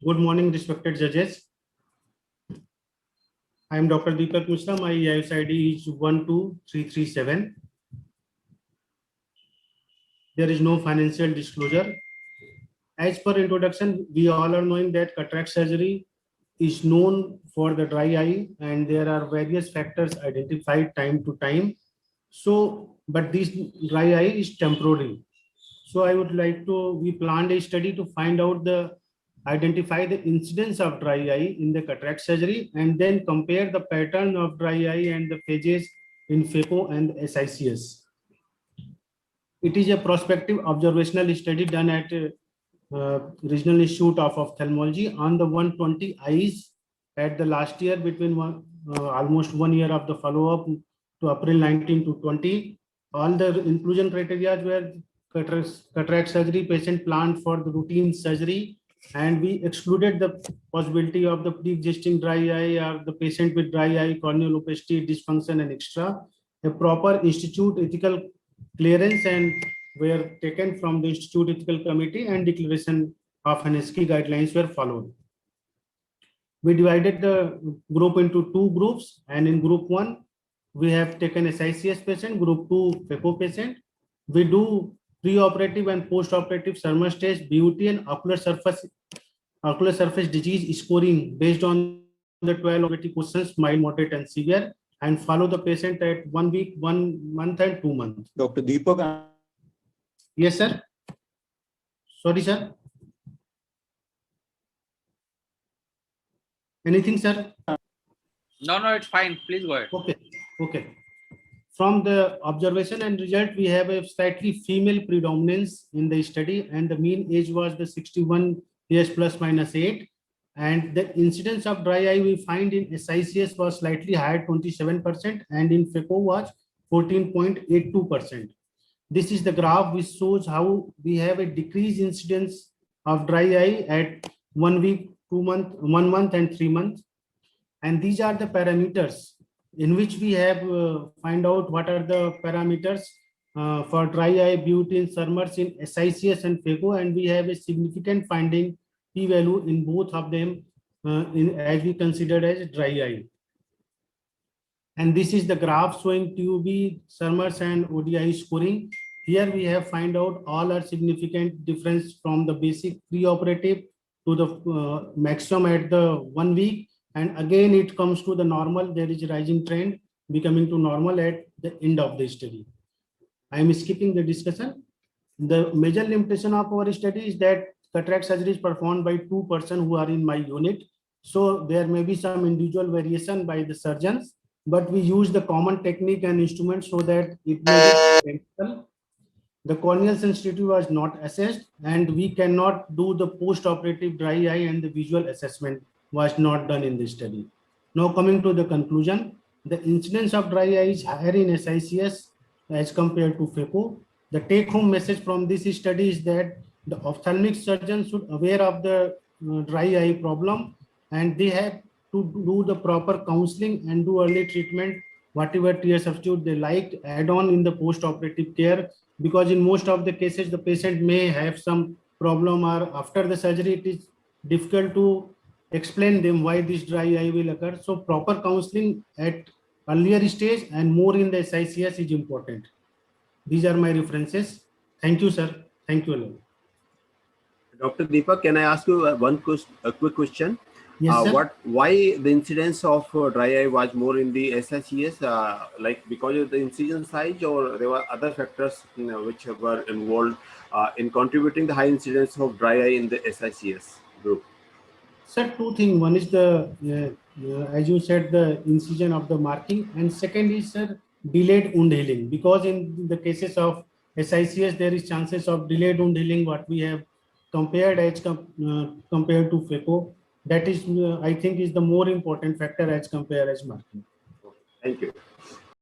Good morning, respected judges. I am Dr. Deepak Mishra. My EIS ID is 12337. There is no financial disclosure. As per introduction, we all are knowing that cataract surgery is known for the dry eye, and there are various factors identified time to time. So, but this dry eye is temporary. So I would like to, we planned a study to find out identify the incidence of dry eye in the cataract surgery and then compare the pattern of dry eye and the phases in phaco and SICS. It is a prospective observational study done at Regional Institute of Ophthalmology on the 120 eyes at the last year between almost 1 year of the follow-up to April 19 to 20. All the inclusion criteria were cataract surgery patient planned for the routine surgery, and we excluded the possibility of the pre-existing dry eye or the patient with dry eye, corneal opacity, dysfunction, and extra. A proper institute ethical clearance and were taken from the Institute Ethical Committee, and declaration of NSK guidelines were followed. We divided the group into two groups, and in group 1, we have taken SICS patient, group 2 phaco patient. We do pre-operative and post-operative Shermer's test, BUT, and ocular surface disease scoring based on the 12 objective questions, mild, moderate, and severe, and follow the patient at 1 week, 1 month, and 2 months. Dr. Deepak. Yes, sir. Sorry, sir. Anything, sir? No, it's fine. Please go ahead. Okay. From the observation and result, we have a slightly female predominance in the study, and the mean age was the 61 years plus minus 8. And the incidence of dry eye we find in SICS was slightly higher, 27%, and in phaco was 14.82%. This is the graph which shows how we have a decreased incidence of dry eye at 1 week, 2 months, 1 month, and 3 months. And these are the parameters in which we have find out what are the parameters for dry eye, butane, Shermer's in SICS and phaco, and we have a significant finding p-value in both of them as we considered as dry eye. And this is the graph showing TUV, Shermer's, and ODI scoring. Here we have find out all are significant difference from the basic pre-operative to the maximum at the 1 week. And again, it comes to the normal. There is a rising trend becoming to normal at the end of the study. I am skipping the discussion. The major limitation of our study is that cataract surgery is performed by 2 persons who are in my unit. So there may be some individual variation by the surgeons, but we use the common technique and instruments so that it may be practical. The corneal sensitivity was not assessed, and we cannot do the post-operative dry eye, and the visual assessment was not done in this study. Now coming to the conclusion, the incidence of dry eye is higher in SICS as compared to phaco. The take-home message from this study is that the ophthalmic surgeons should aware of the dry eye problem, and they have to do the proper counseling and do early treatment, whatever tear substitute they like, add on in the post-operative care, because in most of the cases, the patient may have some problem, or after the surgery, it is difficult to explain them why this dry eye will occur. So proper counseling at earlier stage and more in the SICS is important. These are my references. Thank you, sir. Thank you, all. Dr. Deepak, can I ask you a quick question? Yes, sir. Why the incidence of dry eye was more in the SICS? Like because of the incision size, or there were other factors which were involved in contributing the high incidence of dry eye in the SICS group? Sir, two things. One is the, as you said, the incision of the marking, and second is, sir, delayed wound healing. Because in the cases of SICS, there is chances of delayed wound healing, what we have compared as compared to phaco. That is, I think, is the more important factor as compared as marking. Thank you.